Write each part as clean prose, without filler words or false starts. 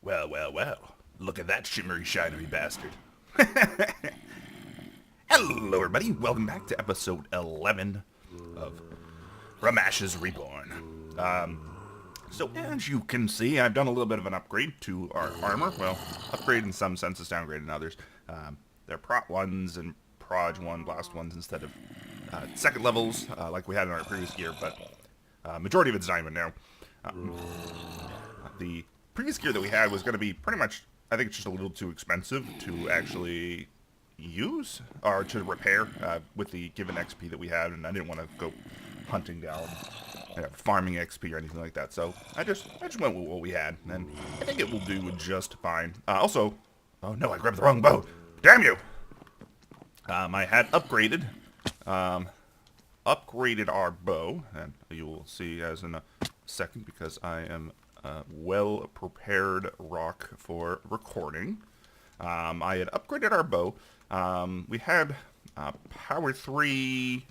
Well, well, well. Look at that shimmery, shiny bastard. Hello, everybody. Welcome back to episode 11 of Ramash's Reborn. So as you can see, I've done a little bit of an upgrade to our armor. Well, upgrade in some senses, downgrade in others. They're prot ones and proj one, blast ones instead of second levels like we had in our previous gear, but majority of it's diamond now. The previous gear that we had was going to be pretty much, I think it's just a little too expensive to actually use or to repair with the given XP that we had, and I didn't want to go hunting down farming XP or anything like that. So I just went with what we had, and I think it will do just fine. Also, oh no, I grabbed the wrong bow. Damn you! I had upgraded our bow, and you will see as in a second because I am well prepared rock for recording. I had upgraded our bow. We had power 3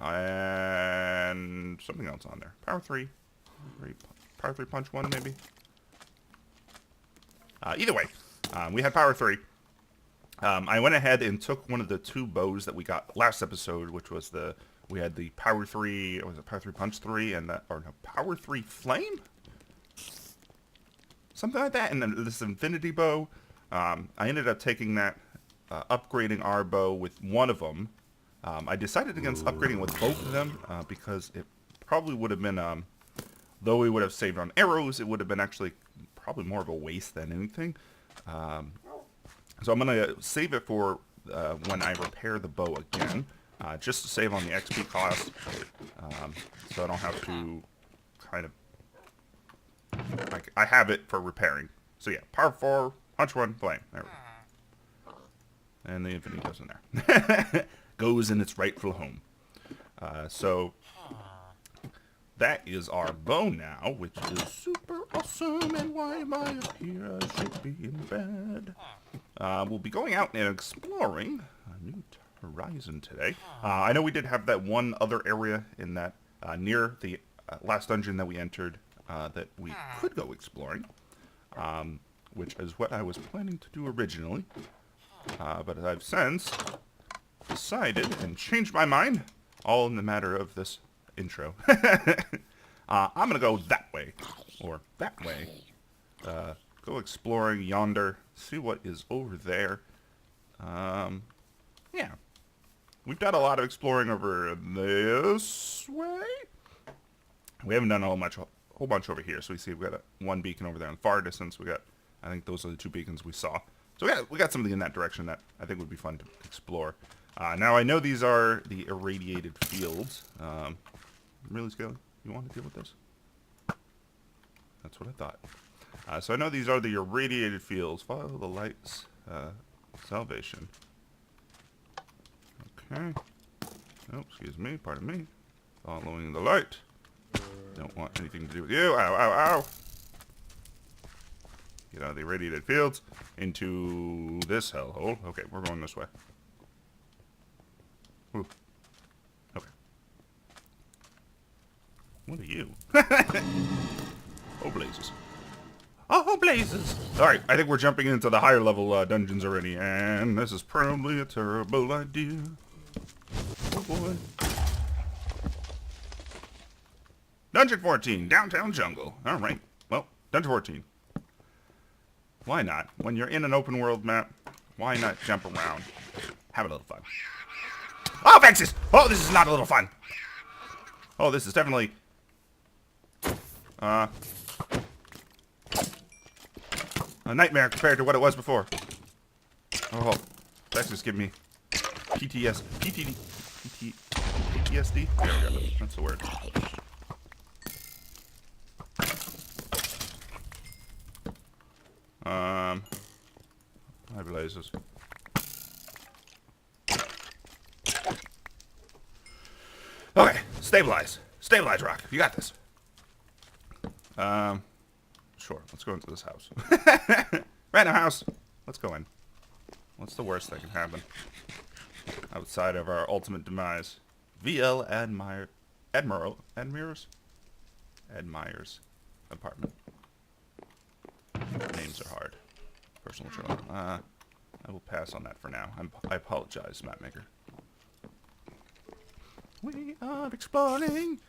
and something else on there. Power 3 punch 1 maybe. Either way, we had power 3. I went ahead and took one of the two bows that we got last episode, which was we had the power 3, was it power 3 punch 3 and power 3 flame? Something like that, and then this infinity bow. I ended up taking that, upgrading our bow with one of them. I decided against upgrading with both of them because it probably would have been, though we would have saved on arrows, it would have been actually probably more of a waste than anything. So I'm going to save it for when I repair the bow again, just to save on the XP cost, so I don't have to kind of, like, I have it for repairing. So yeah, power 4, punch 1, flame. There we go. And the infinity goes in there. Goes in its rightful home. So that is our bow now, which is super awesome. And why am I up here? I should be in bed. We'll be going out and exploring a new horizon today. I know we did have that one other area in that near the last dungeon that we entered that we could go exploring, which is what I was planning to do originally. But I've since decided and changed my mind, all in the matter of this intro. I'm going to go that way, or that way. Go exploring yonder, see what is over there. Yeah. We've done a lot of exploring over this way. We haven't done a whole bunch over here. So we see we've got one beacon over there in the far distance. We got, I think those are the two beacons we saw. So we got something in that direction that I think would be fun to explore. Now I know these are the irradiated fields. Really, Scaly? You want to deal with this? That's what I thought. So I know these are the irradiated fields. Follow the lights. Salvation. Okay. Oh, excuse me. Pardon me. Following the light. Don't want anything to do with you. Ow, ow, ow. Get out of the irradiated fields into this hellhole. Okay, we're going this way. Ooh. Okay. What are you? Oh, blazes. Oh, blazes! Alright, I think we're jumping into the higher level dungeons already, and this is probably a terrible idea. Oh, boy. Dungeon 14, Downtown Jungle. Alright, well, Dungeon 14. Why not? When you're in an open world map, why not jump around? Have a little fun. Oh, Vexes! Oh, this is not a little fun. Oh, this is definitely... a nightmare compared to what it was before. Oh, Vexes give me PTSD? There we go. That's the word. Hi, blazes. Okay, stabilize. Stabilize, Rock. You got this. Sure. Let's go into this house. Random house. Let's go in. What's the worst that can happen? Outside of our ultimate demise. VL Admirer's apartment. Name's I will pass on that for now. I apologize, mapmaker. We are exploring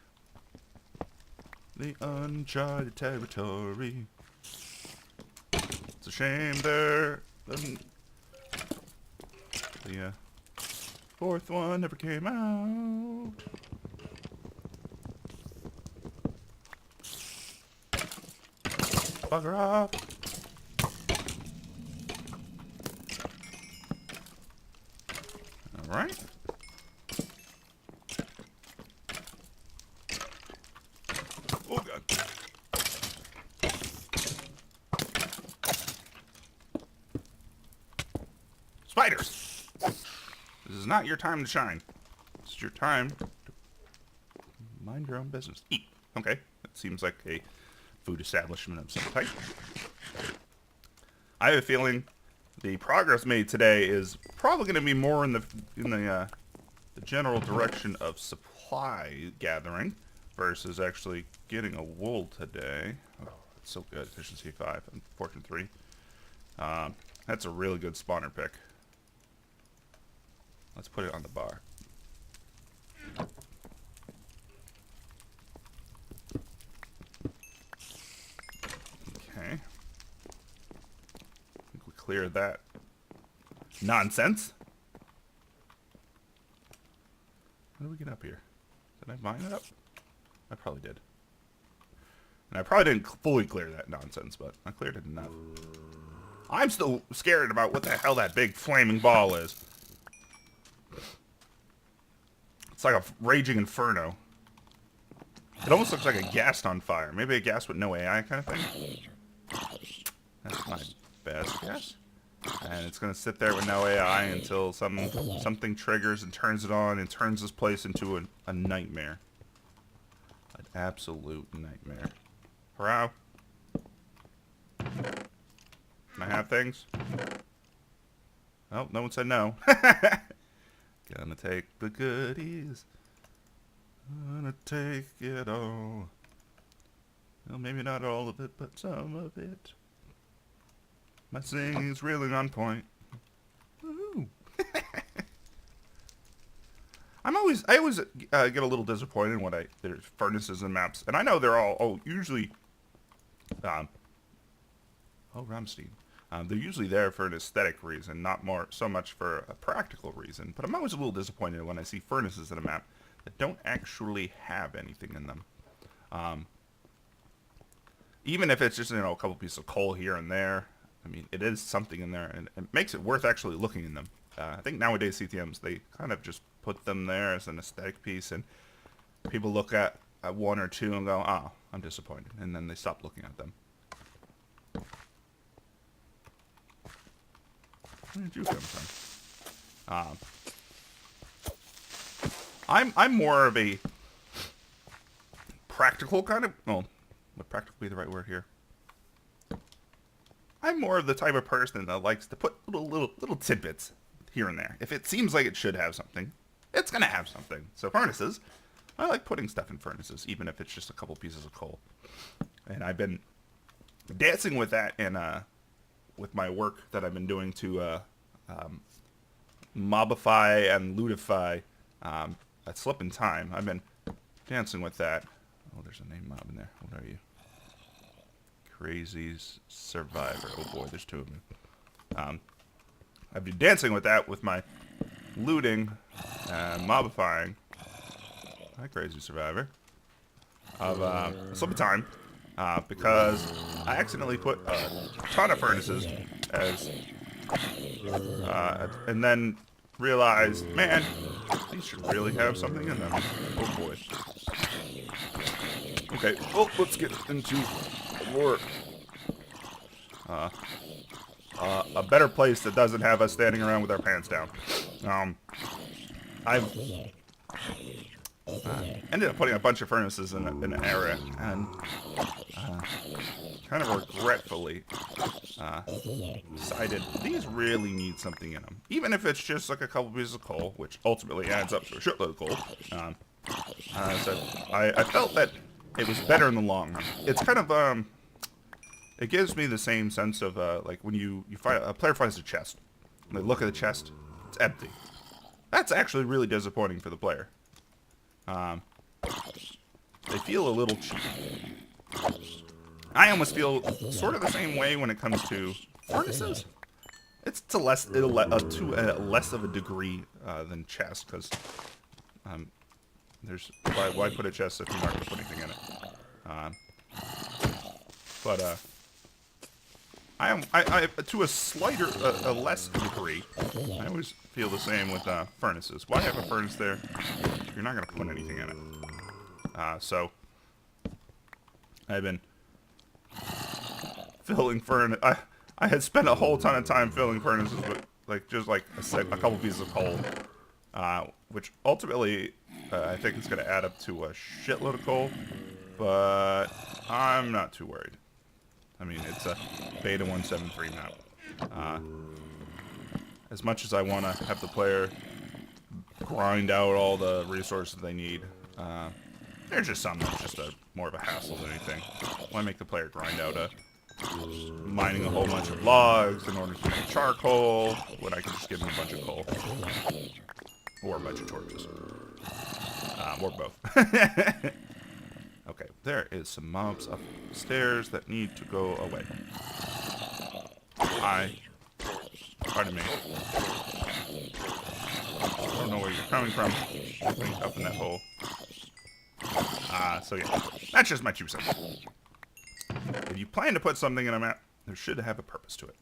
the uncharted territory. It's a shame the fourth one never came out. Bugger off. Alright. Oh god. Spiders! This is not your time to shine. It's your time to mind your own business. Eat. Okay. That seems like a food establishment of some type. I have a feeling the progress made today is probably going to be more in the general direction of supply gathering versus actually getting a wool today. Oh, it's so good. Efficiency 5 and Fortune 3. That's a really good spawner pick. Let's put it on the bar. Okay. I think we cleared that nonsense. How do we get up here? Did I mine it up? I probably did. And I probably didn't fully clear that nonsense, but I cleared it enough. I'm still scared about what the hell that big flaming ball is. It's like a raging inferno. It almost looks like a ghast on fire. Maybe a ghast with no AI kind of thing. That's my best guess. And it's going to sit there with no AI until something triggers and turns it on and turns this place into a nightmare. An absolute nightmare. Hurrah. Can I have things? Oh, no one said no. Gonna take the goodies. Gonna take it all. Well, maybe not all of it, but some of it. My singing's really on point. Woohoo! I always get a little disappointed when there's furnaces and maps, and I know they're all usually Ramstein. They're usually there for an aesthetic reason, not so much for a practical reason. But I'm always a little disappointed when I see furnaces in a map that don't actually have anything in them. Even if it's just, a couple pieces of coal here and there. I mean, it is something in there, and it makes it worth actually looking in them. I think nowadays CTMs, they kind of just put them there as an aesthetic piece, and people look at one or two and go, oh, I'm disappointed, and then they stop looking at them. Where did you come from? I'm more of a practical kind of, well, would practical be the right word here? I'm more of the type of person that likes to put little tidbits here and there. If it seems like it should have something, it's gonna have something. So furnaces, I like putting stuff in furnaces, even if it's just a couple pieces of coal. And I've been dancing with that in with my work that I've been doing to mobify and lootify at Slip in Time. I've been dancing with that. Oh, there's a name mob in there. What are you? Crazy Survivor. Oh boy, there's two of them. I've been dancing with that with my looting and mobifying. Hi, Crazy Survivor. Of Slip in Time. Because I accidentally put a ton of furnaces as, and then realized, man, these should really have something in them. Oh boy. Okay, well, let's get into more, a better place that doesn't have us standing around with our pants down. I've ended up putting a bunch of furnaces in an area, and kind of regretfully decided these really need something in them. Even if it's just like a couple pieces of coal, which ultimately adds up to a shitload of coal. So I felt that it was better in the long run. It's kind of, it gives me the same sense of like when you find a player finds a chest, and they look at the chest, it's empty. That's actually really disappointing for the player. They feel a little cheap. I almost feel sort of the same way when it comes to furnaces. It's to less of a degree than chest, because there's why put a chest if you're not going to put anything in it? I to a less degree, I always feel the same with furnaces. Why have a furnace there if you're not going to put anything in it? So I've been filling furnace. I had spent a whole ton of time filling furnaces with just a couple pieces of coal, which ultimately I think it's going to add up to a shitload of coal, but I'm not too worried. I mean, it's a beta 173 map. As much as I want to have the player grind out all the resources they need, there's just some that's just more of a hassle than anything. I want to make the player grind out mining a whole bunch of logs in order to make charcoal, when I can just give them a bunch of coal. Or a bunch of torches. Or both. Okay, there is some mobs upstairs that need to go away. Pardon me. I don't know where you're coming from. Up in that hole. So yeah, that's just my 2 cents. If you plan to put something in a map, there should have a purpose to it.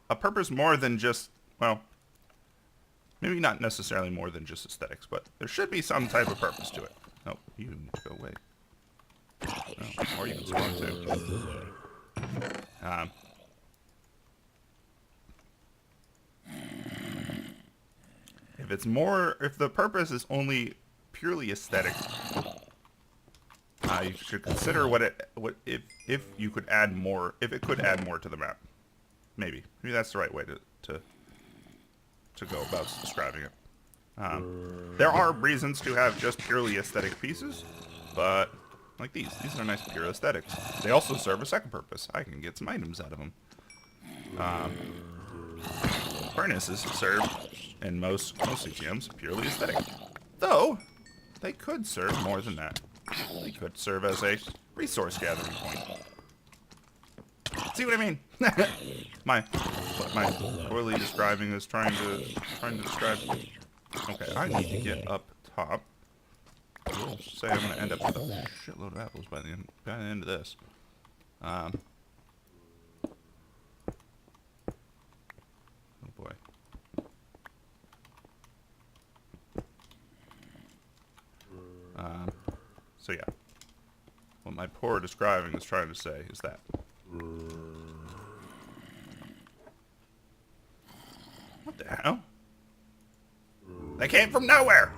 A purpose more than just, well, maybe not necessarily more than just aesthetics, but there should be some type of purpose to it. Oh, you need to go away. Oh, or you can spawn too. If the purpose is only purely aesthetic, you should consider if you could add more, if it could add more to the map. Maybe that's the right way to go about describing it. There are reasons to have just purely aesthetic pieces, but like these are nice pure aesthetics. They also serve a second purpose. I can get some items out of them. Furnaces serve in most CTMs purely aesthetic, though they could serve more than that. They could serve as a resource gathering point. See what I mean? my poorly describing is trying to describe. Okay, I need to get up top. I will say I'm going to end up with a shitload of apples by the end of this. Oh boy. So yeah. What my poor describing is trying to say is that. What the hell? They came from nowhere!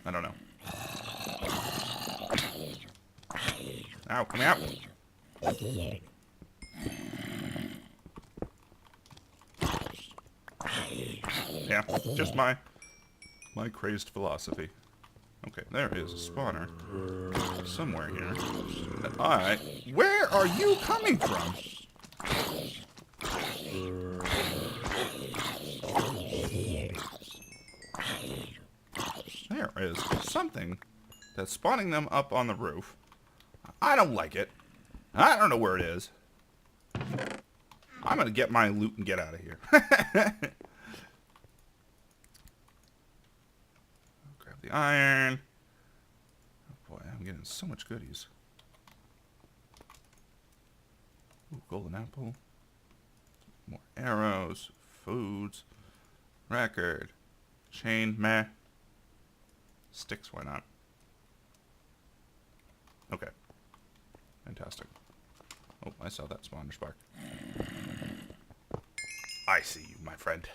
I don't know. Ow, come out! Yeah, just my crazed philosophy. Okay, there is a spawner somewhere here. Where are you coming from? There is something that's spawning them up on the roof. I don't like it. I don't know where it is. I'm gonna get my loot and get out of here. Grab the iron. Oh boy, I'm getting so much goodies. Ooh, golden apple. More arrows. Foods. Record. Chain. Meh. Sticks, why not? Okay. Fantastic. Oh, I saw that spawner spark. I see you, my friend.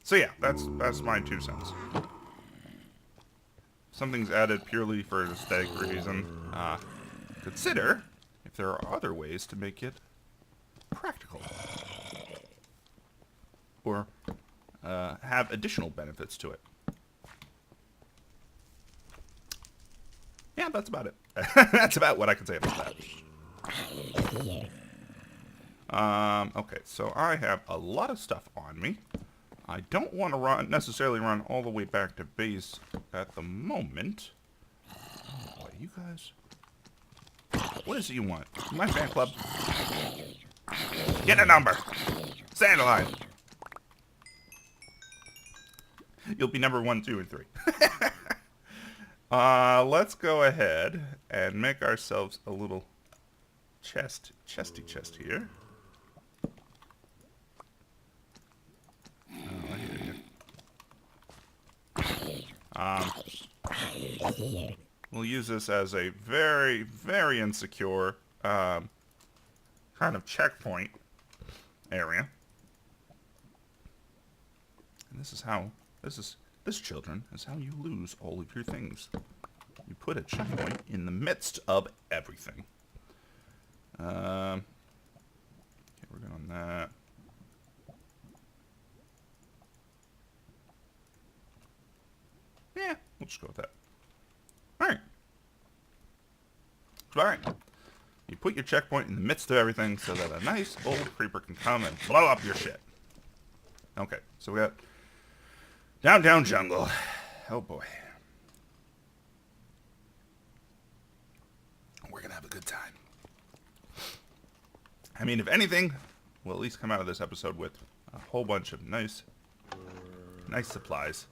So yeah, that's my 2 cents. Something's added purely for an aesthetic reason. Consider if there are other ways to make it practical. or have additional benefits to it. Yeah, that's about it. That's about what I can say about that. Okay, so I have a lot of stuff on me. I don't want to necessarily run all the way back to base at the moment. Oh boy, you guys. What is it you want? My fan club. Get a number. Stand alive. You'll be number 1, 2, and 3. Let's go ahead and make ourselves a little chesty chest here. Oh, I hear you. We'll use this as a very, very insecure kind of checkpoint area. And this, children, is how you lose all of your things. You put a checkpoint in the midst of everything. Okay, we're good on that. Yeah, we'll just go with that. Alright. Alright. You put your checkpoint in the midst of everything so that a nice old creeper can come and blow up your shit. Okay, so we got downtown jungle. Oh boy. We're gonna have a good time. I mean, if anything, we'll at least come out of this episode with a whole bunch of nice supplies.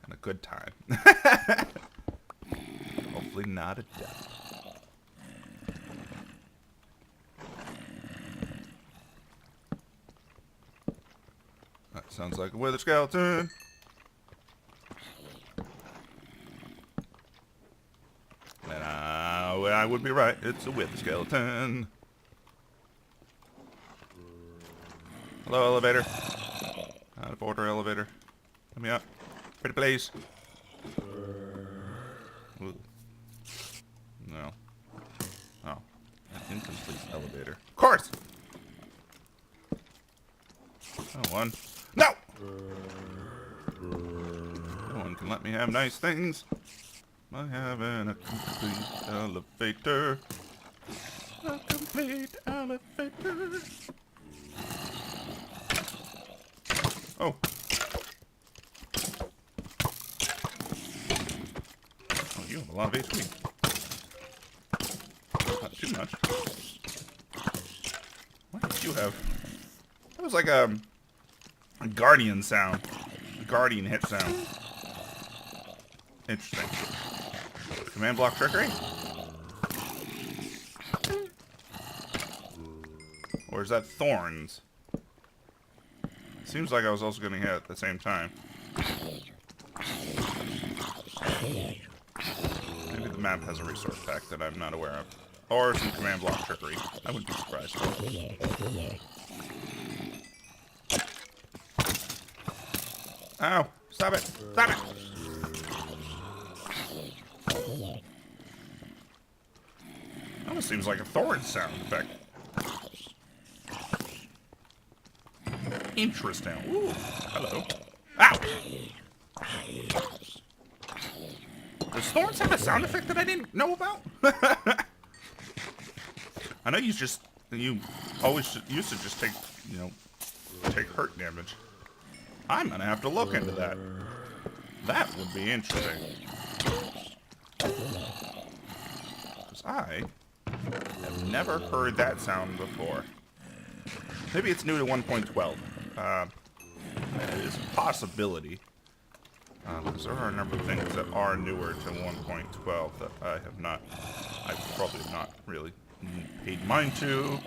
And a good time. Hopefully not a death. That sounds like a wither skeleton. And I would be right. It's a wither skeleton. Hello, elevator. Out of order, elevator. Let me up. Pretty please. Ooh. No. Oh. An incomplete elevator. Of course! Oh, one. No! No one can let me have nice things by having a complete elevator. A complete elevator. Oh. Oh, you have a lot of HP. Not too much. What did you have? That was like a guardian sound. A guardian hit sound. Interesting. Command block trickery? Or is that thorns? Seems like I was also getting hit at the same time. Maybe the map has a resource pack that I'm not aware of. Or some command block trickery. I wouldn't be surprised. Ow! Stop it! Stop it! Almost seems like a thorn sound effect. Interesting. Ooh, hello. Ow! Does thorns have a sound effect that I didn't know about? I know you always used to just take, take hurt damage. I'm gonna have to look into that. That would be interesting. Because I have never heard that sound before. Maybe it's new to 1.12. It is a possibility. Because there are a number of things that are newer to 1.12 that I've probably not really paid mind to,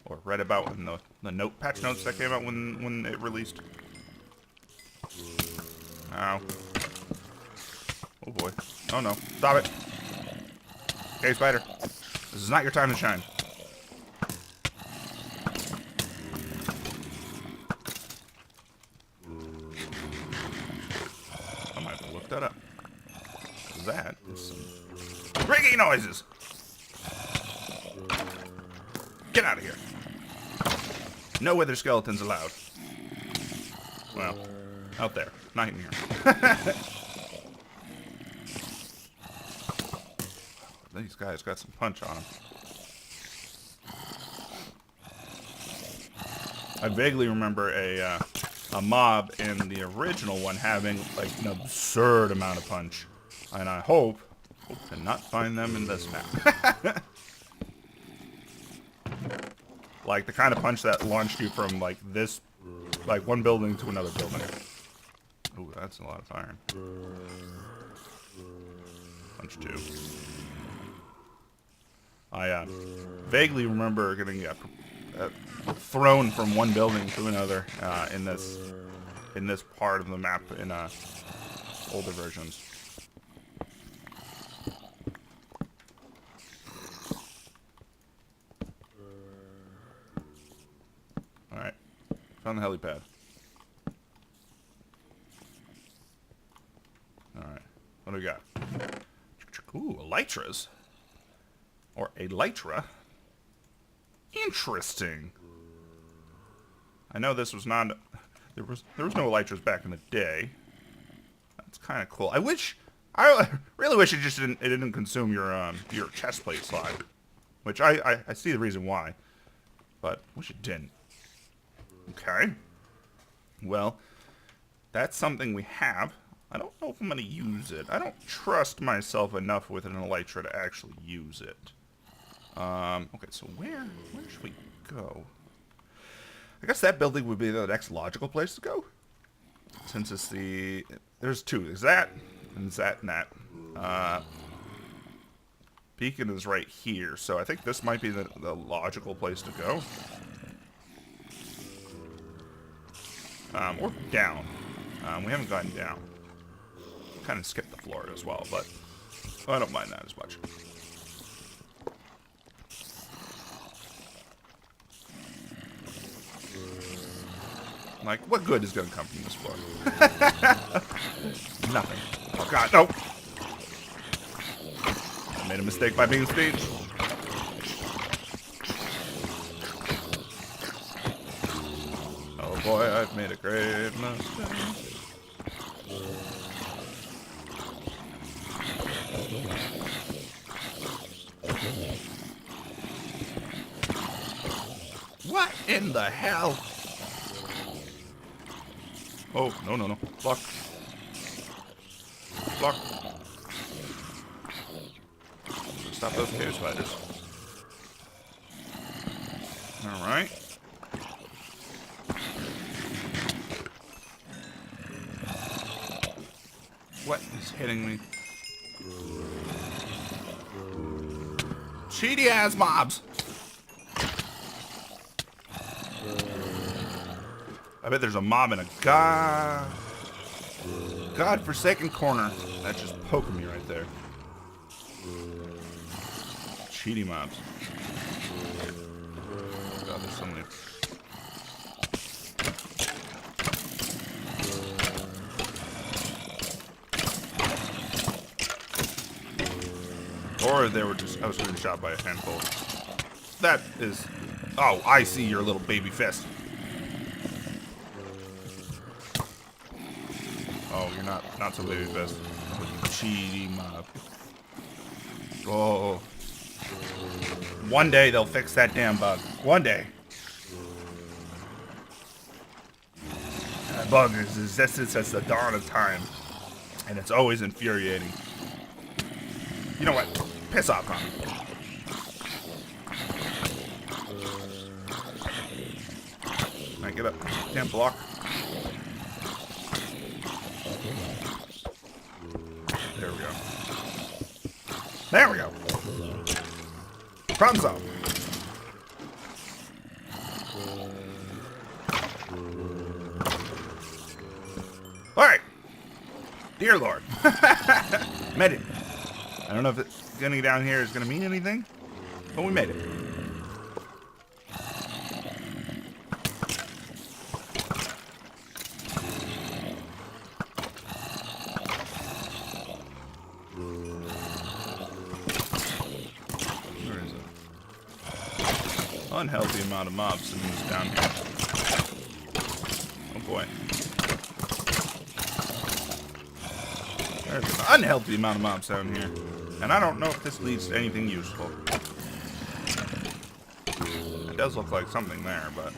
or read about in the patch notes that came out when it released. Ow. Oh boy. Oh no. Stop it. Okay, spider. This is not your time to shine. I might have to look that up. That is some ringing noises. Get out of here. No wither skeletons allowed. Well, out there. Not in here. These guys got some punch on them. I vaguely remember a mob in the original one having like an absurd amount of punch, and I hope to not find them in this map. Like the kind of punch that launched you from like this, like one building to another building. Ooh, that's a lot of iron. Punch 2. I vaguely remember getting thrown from one building to another in this part of the map in older versions. All right, found the helipad. All right, what do we got? Ooh, elytras. Or elytra. Interesting. I know this was not. There was no elytras back in the day. That's kind of cool. I really wish it just didn't consume your chest plate slot, which I see the reason why, but wish it didn't. Okay. Well, that's something we have. I don't know if I'm going to use it. I don't trust myself enough with an elytra to actually use it. Okay, so where should we go? I guess that building would be the next logical place to go. Since it's there's two. There's that, and there's that and that. Beacon is right here, so I think this might be the logical place to go. Or down. We haven't gotten down. Kind of skipped the floor as well, but I don't mind that as much. Like, what good is going to come from this floor? Nothing. Oh, God, no. I made a mistake by being speed. Oh, boy, I've made a great mistake. What in the hell? Oh, no, no, no. Block. Block. Stop those cave spiders. Alright. What is hitting me? Cheaty ass mobs! I bet there's a mob in a godforsaken corner. That's just poking me right there. Cheaty mobs. God, there's so many. Or they were just, I was getting shot by a handful. That is, oh, I see your little baby fist. Oh, you're not so baby fist. Cheaty mob. Oh. One day they'll fix that damn bug. One day. That bug has existed since the dawn of time. And it's always infuriating. You know what? Piss off, huh? Alright, get up. Damn block. There we go. There we go. Problem solved. Alright. Dear Lord. Made it. I don't know if getting down here is going to mean anything, but we made it. Where is it? Unhealthy amount of mobs to move down here. Oh boy. There's an unhealthy amount of mobs down here. And I don't know if this leads to anything useful. It does look like something there, but...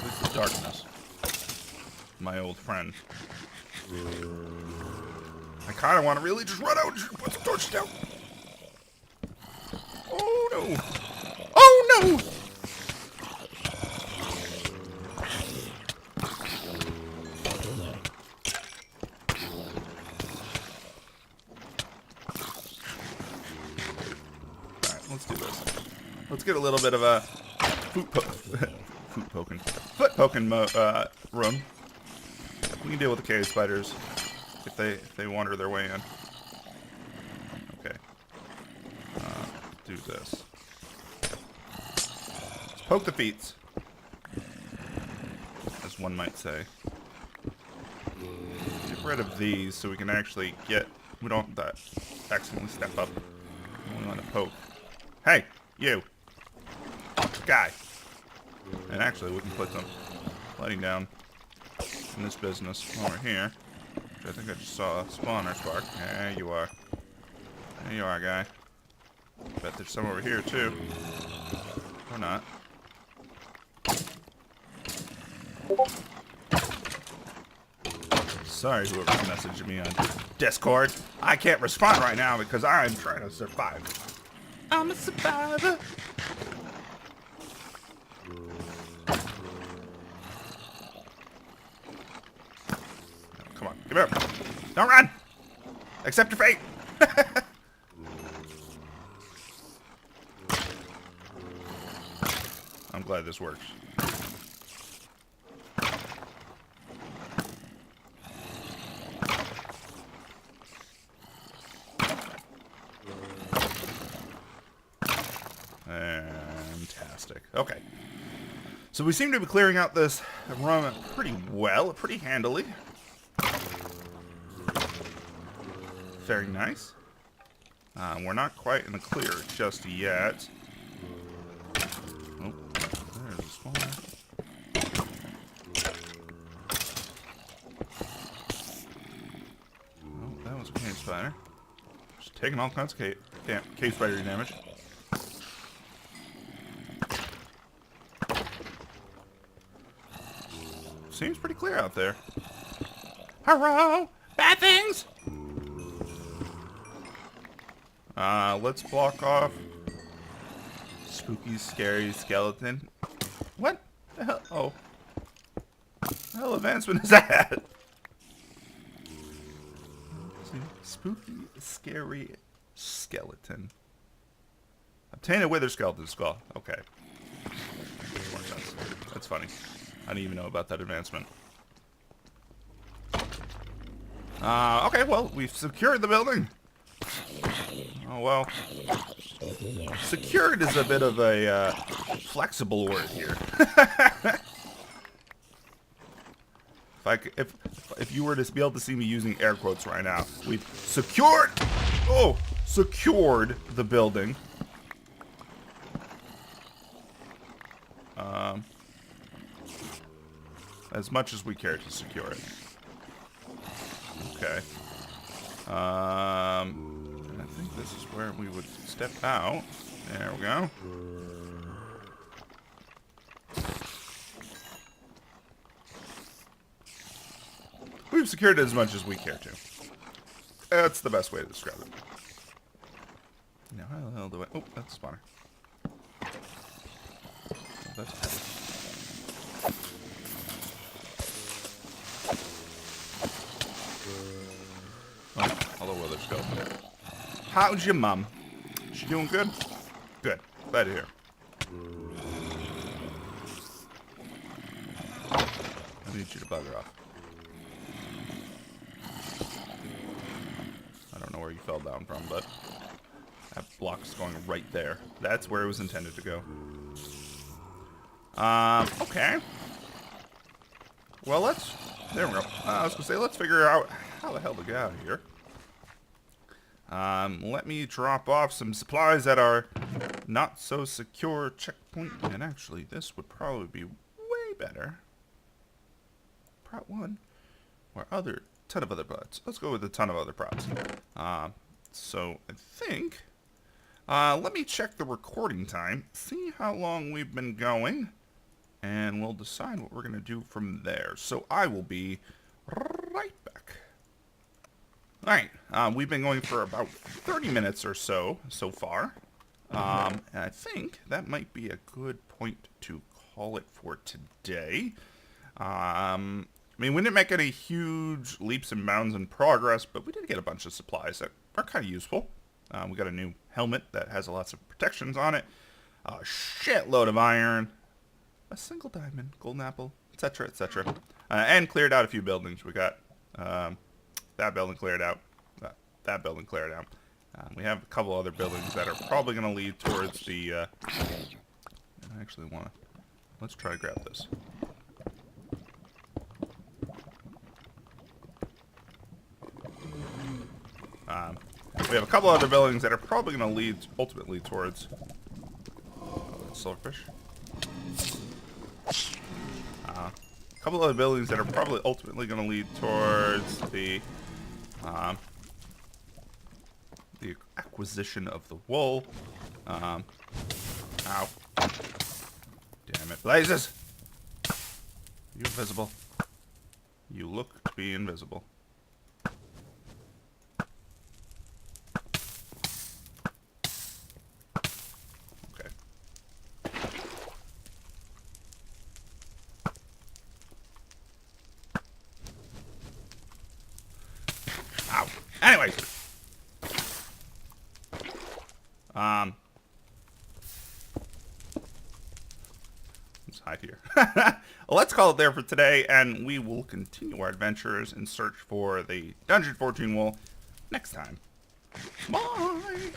This is darkness. My old friend. I kind of want to really just run out and put the torch down. Oh no! Oh no! Alright, let's do this. Let's get a little bit of a foot poking room. We can deal with the cave spiders if they wander their way in. Okay. Do this. Let's poke the feet, as one might say. Get rid of these so we can actually get. We don't have to accidentally step up. We want to poke. Hey, you guy. And actually, we can put some lighting down in this business over here. Which I think I just saw a spawner spark. There you are. There you are, guy. Bet there's some over here, too. Or not. Sorry, whoever's messaging me on Discord. I can't respond right now because I'm trying to survive. I'm a survivor. Come on, give it up. Don't run! Accept your fate! I'm glad this works. Fantastic. Okay. So we seem to be clearing out this room pretty well, pretty handily. Very nice. We're not quite in the clear just yet. Oh, there's a spawner. Oh, that was a cave spider. Just taking all kinds of cave spider damage. Seems pretty clear out there. Hello! Bad things! Let's block off spooky, scary skeleton. What the hell? Oh. What the hell advancement is that? Spooky, scary skeleton. Obtain a wither skeleton skull. Okay. Makes more sense. That's funny. I didn't even know about that advancement. Okay, well, we've secured the building. Oh, well. Secured is a bit of a flexible word here. If you were to be able to see me using air quotes right now, we've secured the building. As much as we care to secure it. Okay. I think this is where we would step out. There we go. We've secured it as much as we care to. That's the best way to describe it. Now, how the hell do I... Oh, that's a spawner. Oh, that's heavy. Oh, hello, where let's go. How's your mum? She doing good? Good. Glad to hear. I need you to bugger off. I don't know where you fell down from, but that block's going right there. That's where it was intended to go. Okay. Well, let's There we go. I was going to say, let's figure out how the hell to get out of here. Let me drop off some supplies at our not-so-secure checkpoint. And actually, this would probably be way better. Prot 1 or ton of other prods. Let's go with a ton of other prods. So I think, let me check the recording time, see how long we've been going, and we'll decide what we're going to do from there. So I will be right back. Alright, we've been going for about 30 minutes or so far. And I think that might be a good point to call it for today. I mean, we didn't make any huge leaps and bounds in progress, but we did get a bunch of supplies that are kind of useful. We got a new helmet that has lots of protections on it, a shitload of iron, a single diamond, golden apple, etc., etc. And cleared out a few buildings. We got that building cleared out, that building cleared out. We have a couple other buildings that are probably going to lead towards the... I actually want to... Let's try to grab this. We have a couple other buildings that are probably going to lead ultimately towards silverfish. A couple other buildings that are probably ultimately going to lead towards the acquisition of the wool. Ow. Damn it. Blazes! You invisible. You look to be invisible. Anyway, let's hide here. Let's call it there for today, and we will continue our adventures in search for the Dungeon Fortune Wool next time. Bye!